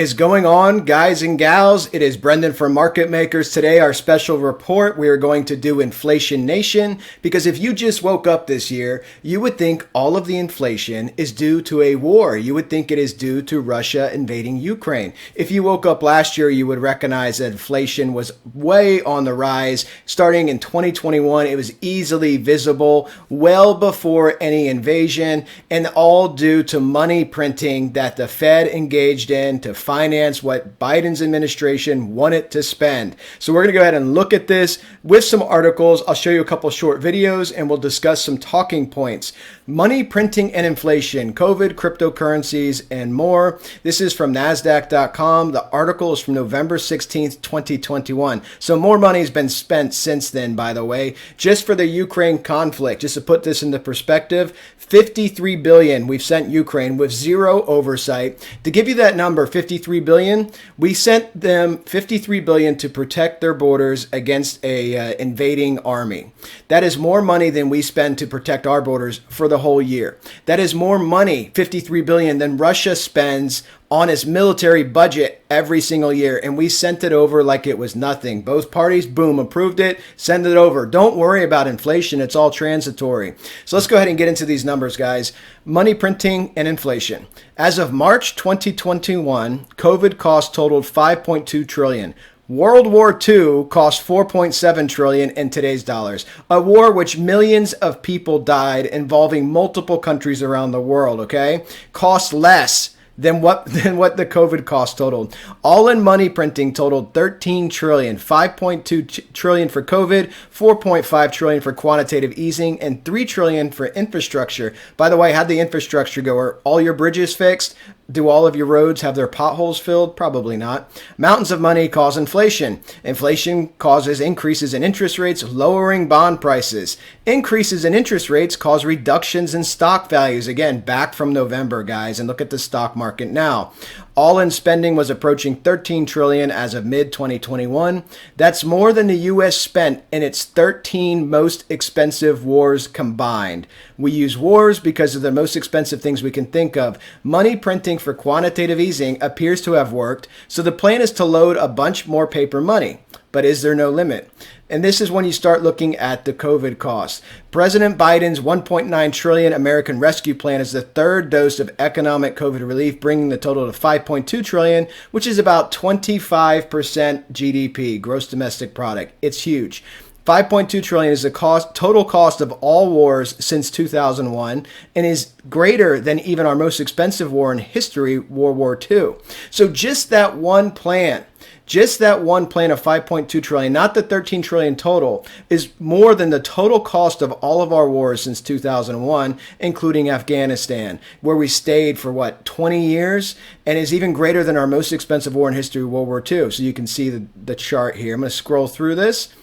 Is going on, guys and gals? It is Brendan from Market Makers. Today, our special report, we are going to do Inflation Nation, because if you just woke up this year, you would think all of the inflation is due to a war. You would think it is due to Russia invading Ukraine. If you woke up last year, you would recognize that inflation was way on the rise. Starting in 2021, it was easily visible well before any invasion, and all due to money printing that the Fed engaged in to finance what Biden's administration wanted to spend. So we're going to go ahead and look at this with some articles. I'll show you a couple short videos and we'll discuss some talking points. Money printing and inflation, COVID, cryptocurrencies, and more. This is from NASDAQ.com. The article is from November 16th, 2021. So more money has been spent since then, by the way, just for the Ukraine conflict. Just to put this into perspective, 53 billion we've sent Ukraine with zero oversight. To give you that number, 53 billion, we sent them 53 billion to protect their borders against a invading army. That is more money than we spend to protect our borders for the whole year. That is more money, 53 billion, than Russia spends on its military budget every single year, and we sent it over like it was nothing. Both parties, boom, approved it, send it over. Don't worry about inflation, it's all transitory. So let's go ahead and get into these numbers, guys. Money printing and inflation. As of March 2021, COVID costs totaled 5.2 trillion. World War II cost 4.7 trillion in today's dollars. A war which millions of people died, involving multiple countries around the world, okay? Cost less than what the COVID cost totaled. All in money printing totaled 13 trillion, 5.2 trillion for COVID, 4.5 trillion for quantitative easing, and 3 trillion for infrastructure. By the way, how'd the infrastructure go? Are all your bridges fixed? Do all of your roads have their potholes filled? Probably not. Mountains of money cause inflation. Inflation causes increases in interest rates, lowering bond prices. Increases in interest rates cause reductions in stock values. Again, back from November, guys, and look at the stock market now. All-in spending was approaching 13 trillion as of mid-2021. That's more than the U.S. spent in its 13 most expensive wars combined. We use wars because of the most expensive things we can think of. Money printing for quantitative easing appears to have worked, so the plan is to load a bunch more paper money. But is there no limit? And this is when you start looking at the COVID costs. President Biden's 1.9 trillion American Rescue Plan is the third dose of economic COVID relief, bringing the total to 5.2 trillion, which is about 25% GDP, gross domestic product. It's huge. 5.2 trillion is the total cost of all wars since 2001, and is greater than even our most expensive war in history, World War II. So just that one plan of 5.2 trillion, not the 13 trillion total, is more than the total cost of all of our wars since 2001, including Afghanistan, where we stayed for 20 years, and is even greater than our most expensive war in history, World War II. So you can see the chart here. I'm going to scroll through this.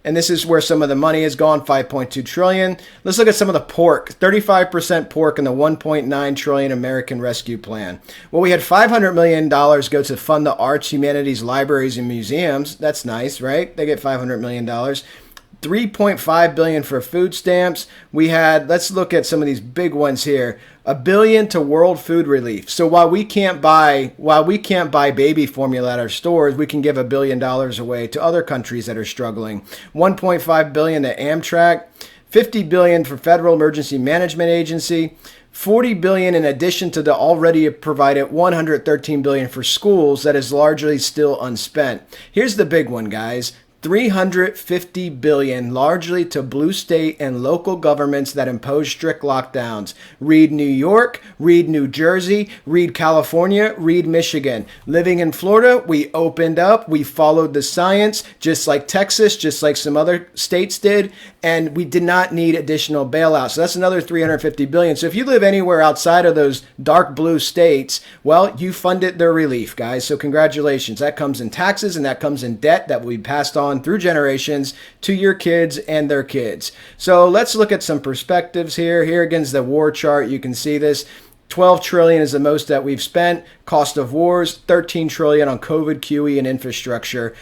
And this is where some of the money has gone, 5.2 trillion. Let's look at some of the pork. 35% pork in the 1.9 trillion American Rescue Plan. Well, we had $500 million go to fund the arts, humanities, libraries, and museums. That's nice, right? They get $500 million. 3.5 billion for food stamps. We had, let's look at some of these big ones here. $1 billion to World Food Relief. So while we can't buy baby formula at our stores, we can give $1 billion away to other countries that are struggling. 1.5 billion to Amtrak, 50 billion for Federal Emergency Management Agency, 40 billion in addition to the already provided 113 billion for schools that is largely still unspent. Here's the big one, guys. 350 billion largely to blue state and local governments that impose strict lockdowns. Read New York, read New Jersey, read California, read Michigan. Living in Florida, we opened up, we followed the science, just like Texas, just like some other states did, and we did not need additional bailouts. So that's another 350 billion. So if you live anywhere outside of those dark blue states, well, you funded their relief, guys. So congratulations. That comes in taxes and that comes in debt that will be passed on through generations to your kids and their kids. So let's look at some perspectives here. Here again is the war chart. You can see this. 12 trillion is the most that we've spent. Cost of wars, 13 trillion on COVID, QE, and infrastructure.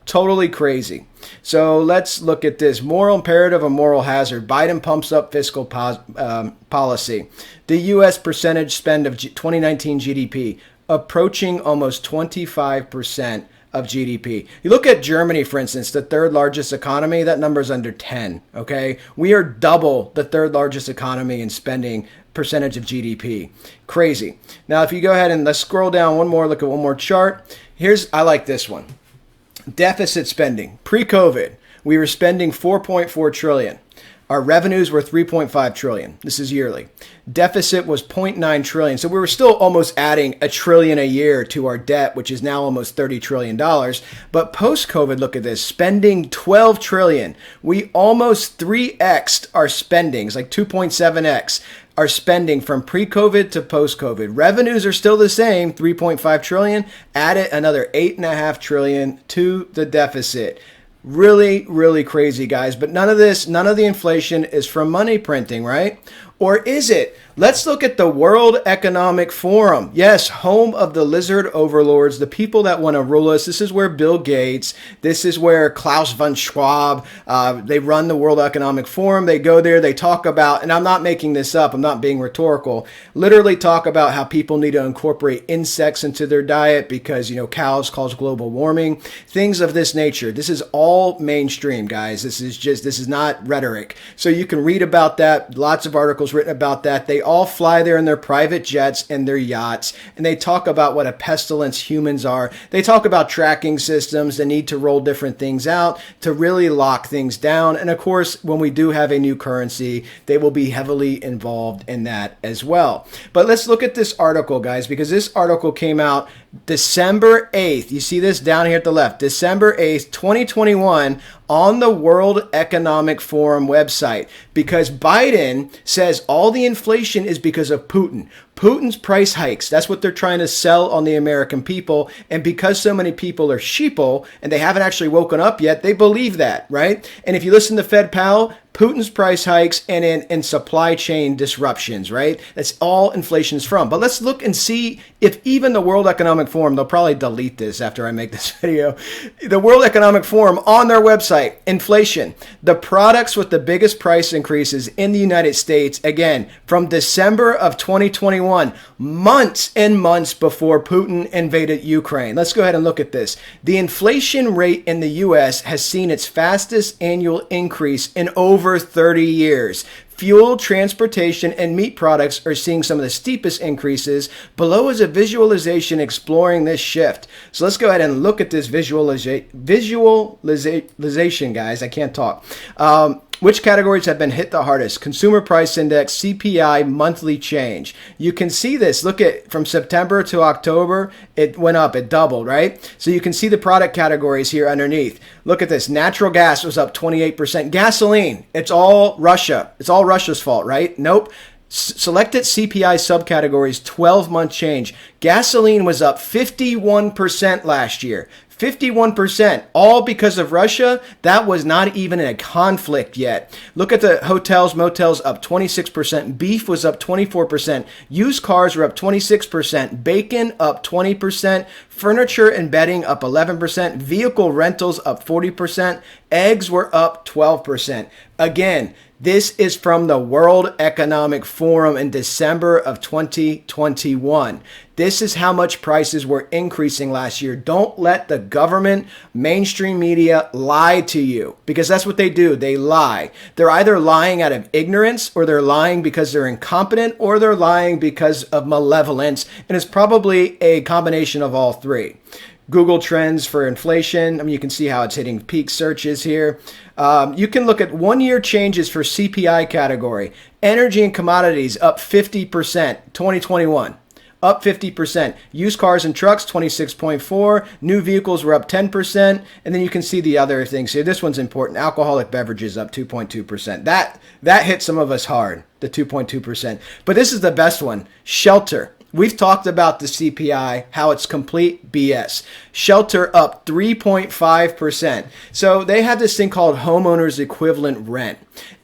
Totally crazy. So let's look at this. Moral imperative or moral hazard. Biden pumps up fiscal policy. The U.S. percentage spend of 2019 GDP. approaching almost 25% of GDP. You look at Germany, for instance, the third largest economy, that number is under 10, okay? We are double the third largest economy in spending percentage of GDP. Crazy. Now, if you go ahead and let's scroll down one more, look at one more chart. I like this one. Deficit spending. Pre-COVID, we were spending 4.4 trillion. Our revenues were 3.5 trillion. This is yearly. Deficit was 0.9 trillion. So we were still almost adding a trillion a year to our debt, which is now almost $30 trillion. But post-COVID, look at this, spending 12 trillion. We almost 3x'd our spendings, like 2.7x our spending from pre-COVID to post-COVID. Revenues are still the same, 3.5 trillion. Added another 8.5 trillion to the deficit. Really, really crazy, guys. But none of the inflation is from money printing, right? Or is it? Let's look at the World Economic Forum. Yes, home of the lizard overlords, the people that want to rule us. This is where Bill Gates, this is where Klaus von Schwab, they run the World Economic Forum. They go there, they talk about, and I'm not making this up, I'm not being rhetorical, literally talk about how people need to incorporate insects into their diet because, cows cause global warming, things of this nature. This is all mainstream, guys. This is not rhetoric. So you can read about that, lots of articles written about that. They all fly there in their private jets and their yachts, and they talk about what a pestilence humans are. They talk about tracking systems, the need to roll different things out to really lock things down. And of course, when we do have a new currency, they will be heavily involved in that as well. But let's look at this article, guys, because this article came out December 8th. You see this down here at the left, December 8th, 2021, on the World Economic Forum website, because Biden says all the inflation is because of Putin. Putin's price hikes. That's what they're trying to sell on the American people. And because so many people are sheeple and they haven't actually woken up yet, they believe that, right? And if you listen to Fed Powell, Putin's price hikes and supply chain disruptions, right? That's all inflation is from. But let's look and see if even the World Economic Forum, they'll probably delete this after I make this video. The World Economic Forum on their website, inflation, the products with the biggest price increases in the United States, again, from December of 2021, months and months before Putin invaded Ukraine. Let's go ahead and look at this. The inflation rate in the U.S. has seen its fastest annual increase in over 30 years. Fuel, transportation, and meat products are seeing some of the steepest increases. Below is a visualization exploring this shift. So let's go ahead and look at this visualization, guys. I can't talk. Which categories have been hit the hardest? Consumer Price Index, CPI, monthly change. You can see this. Look at from September to October, it went up, it doubled, right? So you can see the product categories here underneath. Look at this. Natural gas was up 28%. Gasoline, it's all Russia. It's all Russia's fault, right? Nope. Selected CPI subcategories, 12-month change. Gasoline was up 51% last year. 51%, all because of Russia. That was not even in a conflict yet. Look at the hotels, motels up 26%. Beef was up 24%. Used cars were up 26%. Bacon up 20%. Furniture and bedding up 11%. Vehicle rentals up 40%. Eggs were up 12%. Again, this is from the World Economic Forum in December of 2021. This is how much prices were increasing last year. Don't let the government, mainstream media lie to you, because that's what they do. They lie. They're either lying out of ignorance, or they're lying because they're incompetent, or they're lying because of malevolence. And it's probably a combination of all three. Google Trends for inflation. I mean, you can see how it's hitting peak searches here. You can look at one-year changes for CPI category. Energy and commodities up 50%, 2021. Up 50%. Used cars and trucks, 26.4. New vehicles were up 10%. And then you can see the other things here. This one's important. Alcoholic beverages up 2.2%. That hit some of us hard, the 2.2%. But this is the best one. Shelter. We've talked about the CPI, how it's complete BS. Shelter up 3.5%. So they have this thing called homeowners equivalent rent.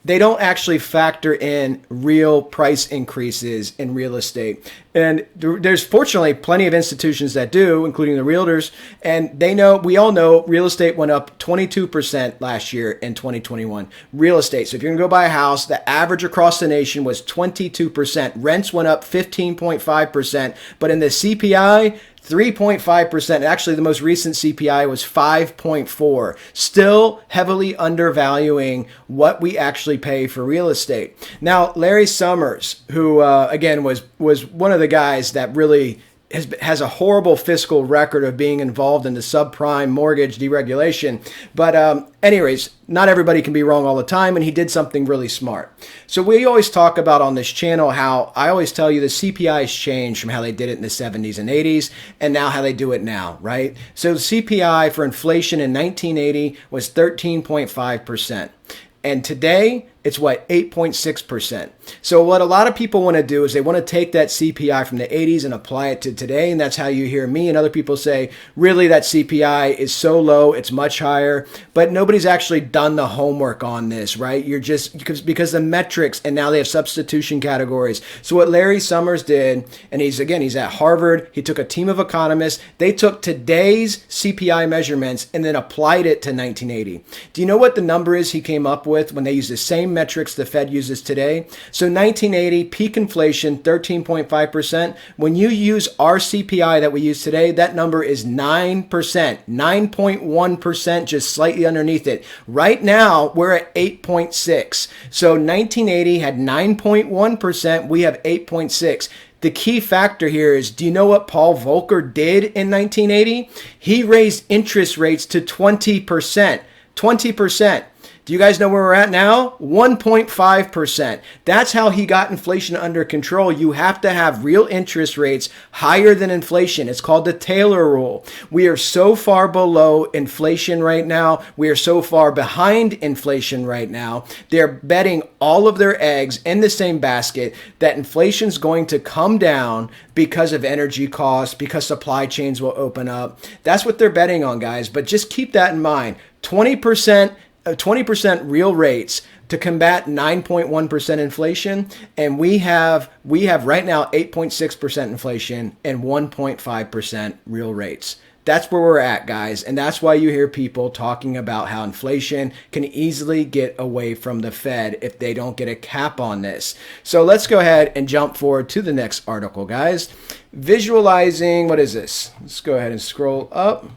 they don't actually factor in real price increases in real estate. And there's fortunately plenty of institutions that do, including the realtors. And we all know real estate went up 22% last year in 2021. Real estate. So if you're going to go buy a house, the average across the nation was 22%. Rents went up 15.5%. But in the CPI, 3.5%. Actually, the most recent CPI was 5.4. Still heavily undervaluing what we actually pay for real estate. Now, Larry Summers, who again was one of the guys that really has a horrible fiscal record of being involved in the subprime mortgage deregulation. But anyways, not everybody can be wrong all the time, and he did something really smart. So we always talk about on this channel how I always tell you the CPI has changed from how they did it in the 70s and 80s and now how they do it now, right? So the CPI for inflation in 1980 was 13.5%. And today, it's what, 8.6%. So what a lot of people want to do is they want to take that CPI from the 80s and apply it to today. And that's how you hear me and other people say, really, that CPI is so low, it's much higher. But nobody's actually done the homework on this, right? You're just, because the metrics, and now they have substitution categories. So what Larry Summers did, and he's at Harvard, he took a team of economists, they took today's CPI measurements and then applied it to 1980. Do you know what the number is he came up with when they used the same metrics the Fed uses today? So 1980, peak inflation, 13.5%. When you use our CPI that we use today, that number is 9%, 9.1%, just slightly underneath it. Right now, we're at 8.6. So 1980 had 9.1%. We have 8.6. The key factor here is, do you know what Paul Volcker did in 1980? He raised interest rates to 20%. 20%. Do you guys know where we're at now? 1.5%. That's how he got inflation under control. You have to have real interest rates higher than inflation. It's called the Taylor rule. We are so far below inflation right now. We are so far behind inflation right now. They're betting all of their eggs in the same basket that inflation's going to come down because of energy costs, because supply chains will open up. That's what they're betting on, guys. But just keep that in mind. 20% real rates to combat 9.1% inflation, and we have right now 8.6% inflation and 1.5% real rates. That's where we're at, guys, and that's why you hear people talking about how inflation can easily get away from the Fed if they don't get a cap on this. So let's go ahead and jump forward to the next article, guys. Visualizing, what is this? Let's go ahead and scroll up.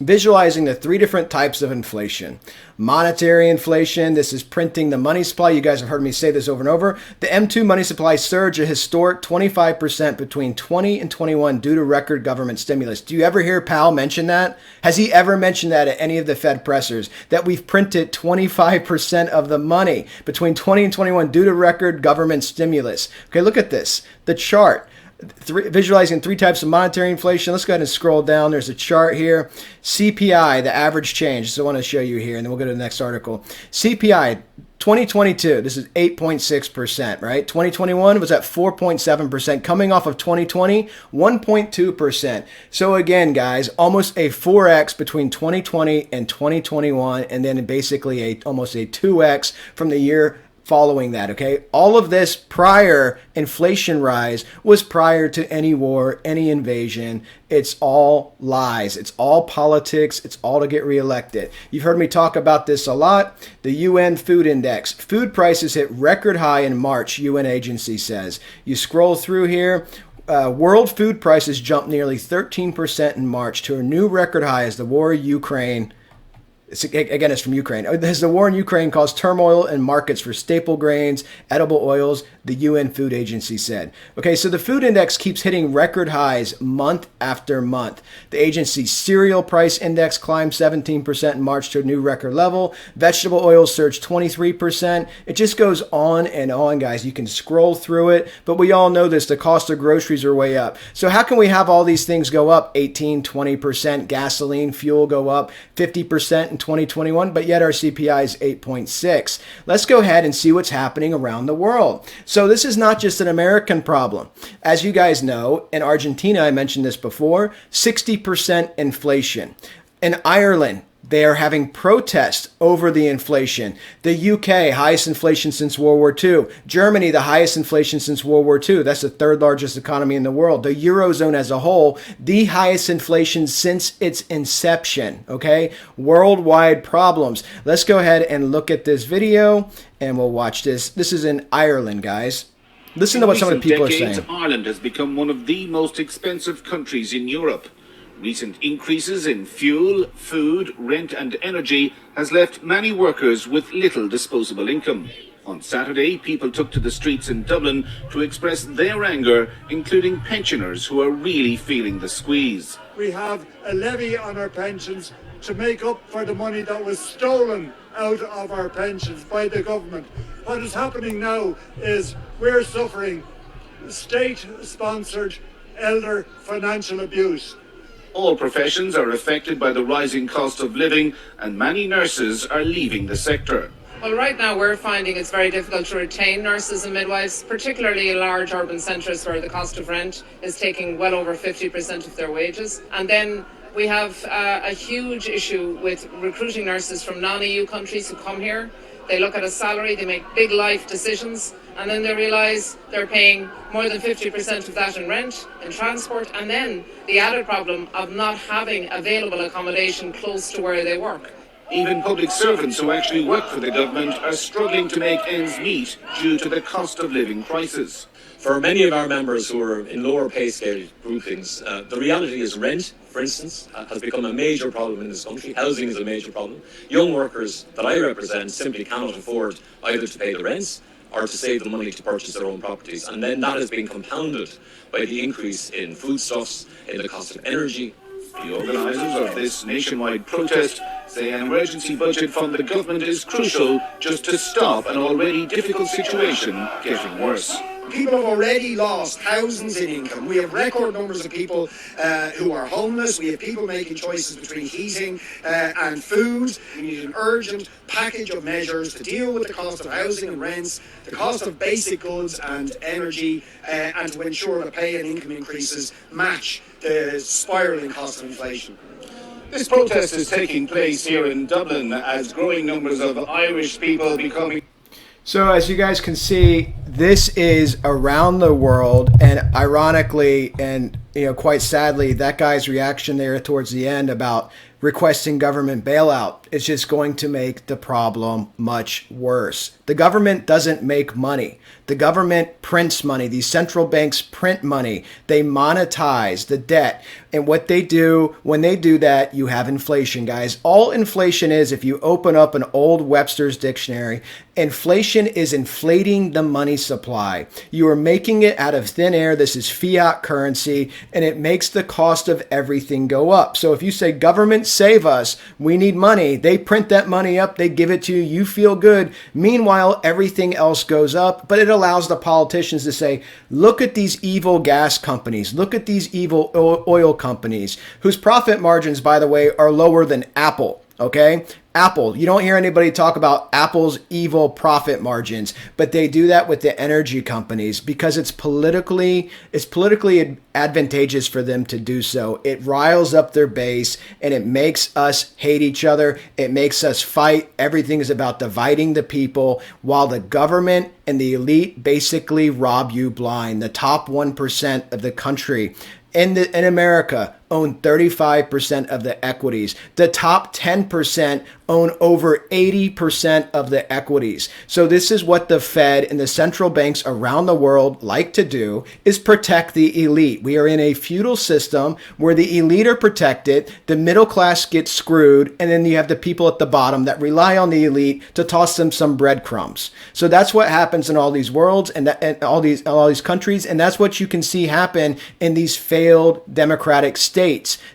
Visualizing the three different types of inflation. Monetary inflation, this is printing the money supply. You guys have heard me say this over and over. The M2 money supply surged a historic 25% between 20 and 21 due to record government stimulus. Do you ever hear Powell mention that? Has he ever mentioned that at any of the Fed pressers? That we've printed 25% of the money between 20 and 21 due to record government stimulus. Okay, look at this. The chart. Visualizing three types of monetary inflation. Let's go ahead and scroll down. There's a chart here. CPI, the average change. So I want to show you here, and then we'll go to the next article. CPI 2022, this is 8.6%, right? 2021 was at 4.7%. Coming off of 2020, 1.2%. So again, guys, almost a 4x between 2020 and 2021, and then basically almost a 2x from the year following that, okay? All of this prior inflation rise was prior to any war, any invasion. It's all lies. It's all politics. It's all to get reelected. You've heard me talk about this a lot. The UN Food Index. Food prices hit record high in March, UN agency says. You scroll through here. World food prices jumped nearly 13% in March to a new record high as the war in Ukraine. Again, it's from Ukraine. As the war in Ukraine caused turmoil in markets for staple grains, edible oils, the UN Food Agency said. Okay, so the food index keeps hitting record highs month after month. The agency's cereal price index climbed 17% in March to a new record level. Vegetable oils surged 23%. It just goes on and on, guys. You can scroll through it, but we all know this. The cost of groceries are way up. So how can we have all these things go up 18, 20%, gasoline, fuel go up 50% in 2021, but yet our CPI is 8.6. Let's go ahead and see what's happening around the world. So this is not just an American problem. As you guys know, in Argentina, I mentioned this before, 60% inflation. In Ireland, They are having protests over the inflation. The UK, highest inflation since World War II. Germany, the highest inflation since World War II. That's the third largest economy in the world. The Eurozone as a whole, the highest inflation since its inception. Okay? Worldwide problems. Let's go ahead and look at this video and we'll watch this. This is in Ireland, guys. Listen to what some of the people are saying. Ireland has become one of the most expensive countries in Europe. Recent increases in fuel, food, rent and energy has left many workers with little disposable income. On Saturday, people took to the streets in Dublin to express their anger, including pensioners who are really feeling the squeeze. We have a levy on our pensions to make up for the money that was stolen out of our pensions by the government. What is happening now is we're suffering state-sponsored elder financial abuse. All professions are affected by the rising cost of living, and many nurses are leaving the sector. Well, right now we're finding it's very difficult to retain nurses and midwives, particularly in large urban centres where the cost of rent is taking well over 50% of their wages. And then we have a huge issue with recruiting nurses from non-EU countries who come here. They look at a salary, they make big life decisions, and then they realise they're paying more than 50% of that in rent, in transport, and then the added problem of not having available accommodation close to where they work. Even public servants who actually work for the government are struggling to make ends meet due to the cost of living crisis. For many of our members who are in lower pay scale groupings, the reality is rent, for instance, has become a major problem in this country. Housing is a major problem. Young workers that I represent simply cannot afford either to pay the rents or to save the money to purchase their own properties. And then that has been compounded by the increase in foodstuffs, in the cost of energy. The organisers of this nationwide protest say an emergency budget from the government is crucial just to stop an already difficult situation getting worse. People have already lost thousands in income. We have record numbers of people who are homeless. We have people making choices between heating and food. We need an urgent package of measures to deal with the cost of housing and rents, the cost of basic goods and energy, and to ensure that pay and income increases match the spiralling cost of inflation. This protest is taking place here in Dublin as growing numbers of Irish people becoming... So as you guys can see, this is around the world, and ironically and quite sadly, that guy's reaction there towards the end about requesting government bailout is just going to make the problem much worse. The government doesn't make money. The government prints money. These central banks print money. They monetize the debt. And what they do, when they do that, you have inflation, guys. All inflation is, if you open up an old Webster's dictionary, inflation is inflating the money supply. You are making it out of thin air. This is fiat currency, and it makes the cost of everything go up. So if you say, government, save us, we need money, they print that money up, they give it to you, you feel good. Meanwhile, everything else goes up, but it allows the politicians to say, look at these evil gas companies, look at these evil oil companies, whose profit margins, by the way, are lower than Apple. Okay? Apple, you don't hear anybody talk about Apple's evil profit margins, but they do that with the energy companies because it's politically advantageous for them to do so. It riles up their base and it makes us hate each other. It makes us fight. Everything is about dividing the people while the government and the elite basically rob you blind. The top 1% of the country in America own 35% of the equities. The top 10% own over 80% of the equities. So this is what the Fed and the central banks around the world like to do, is protect the elite. We are in a feudal system where the elite are protected, the middle class gets screwed, and then you have the people at the bottom that rely on the elite to toss them some breadcrumbs. So that's what happens in all these worlds and all these countries, and that's what you can see happen in these failed democratic states.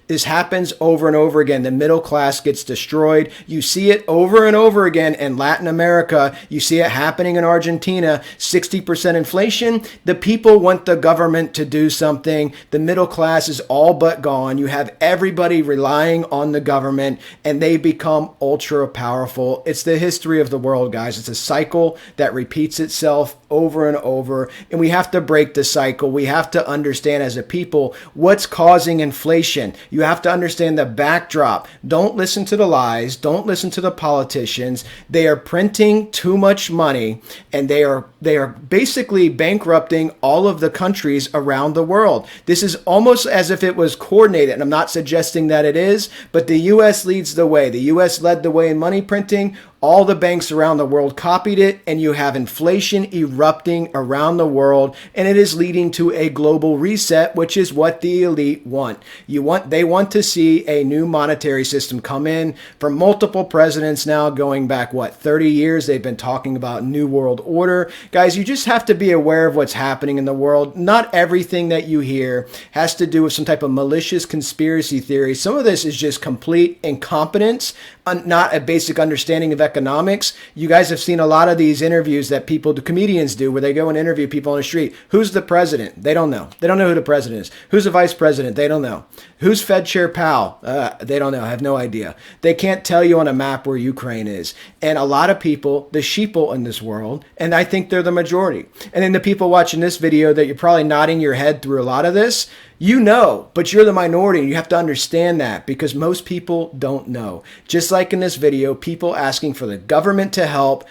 This happens over and over again. The middle class gets destroyed. You see it over and over again in Latin America. You see it happening in Argentina. 60% inflation. The people want the government to do something. The middle class is all but gone. You have everybody relying on the government, and they become ultra powerful. It's the history of the world, guys. It's a cycle that repeats itself over and over, and we have to break the cycle. We have to understand as a people what's causing inflation inflation. You have to understand the backdrop. Don't listen to the lies. Don't listen to the politicians. They are printing too much money, and they are basically bankrupting all of the countries around the world. This is almost as if it was coordinated, and I'm not suggesting that it is, but the U.S. leads the way. The U.S. led the way in money printing. All the banks around the world copied it, and you have inflation erupting around the world, and it is leading to a global reset, which is what the elite want. They want to see a new monetary system come in. For multiple presidents now, going back, 30 years, they've been talking about New World Order. Guys, you just have to be aware of what's happening in the world. Not everything that you hear has to do with some type of malicious conspiracy theory. Some of this is just complete incompetence, not a basic understanding of economics. You guys have seen a lot of these interviews that the comedians do, where they go and interview people on the street. Who's the president? They don't know. They don't know who the president is. Who's the vice president? They don't know. Who's Fed Chair Powell? They don't know. I have no idea. They can't tell you on a map where Ukraine is. And a lot of people, the sheeple in this world, and I think they're the majority. And then the people watching this video that you're probably nodding your head through a lot of this, you know, but you're the minority, and you have to understand that, because most people don't know. Just like in this video, people asking for the government to help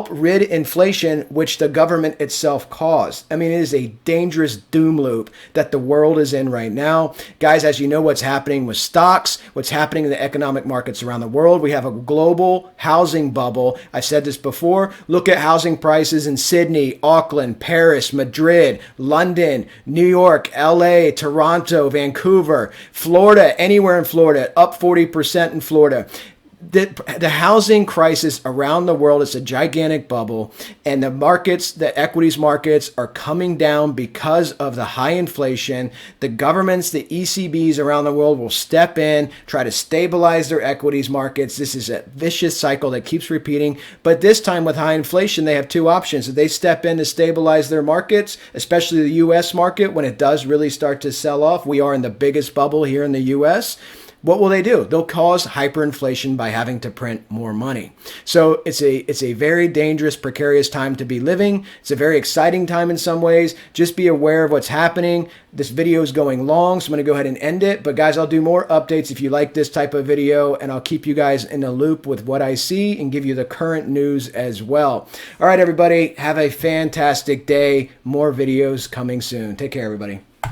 rid inflation, which the government itself caused. I mean, it is a dangerous doom loop that the world is in right now. Guys, as you know, what's happening with stocks, what's happening in the economic markets around the world, we have a global housing bubble. I've said this before. Look at housing prices in Sydney, Auckland, Paris, Madrid, London, New York, LA, Toronto, Vancouver, Florida, anywhere in Florida, up 40% in Florida. The housing crisis around the world is a gigantic bubble, and the markets, the equities markets, are coming down because of the high inflation. The governments, the ECBs around the world will step in, try to stabilize their equities markets. This is a vicious cycle that keeps repeating. But this time with high inflation, they have two options. If they step in to stabilize their markets, especially the U.S. market, when it does really start to sell off, we are in the biggest bubble here in the U.S., what will they do? They'll cause hyperinflation by having to print more money. So it's a very dangerous, precarious time to be living. It's a very exciting time in some ways. Just be aware of what's happening. This video is going long, so I'm going to go ahead and end it. But guys, I'll do more updates if you like this type of video, and I'll keep you guys in the loop with what I see and give you the current news as well. All right, everybody, have a fantastic day. More videos coming soon. Take care, everybody.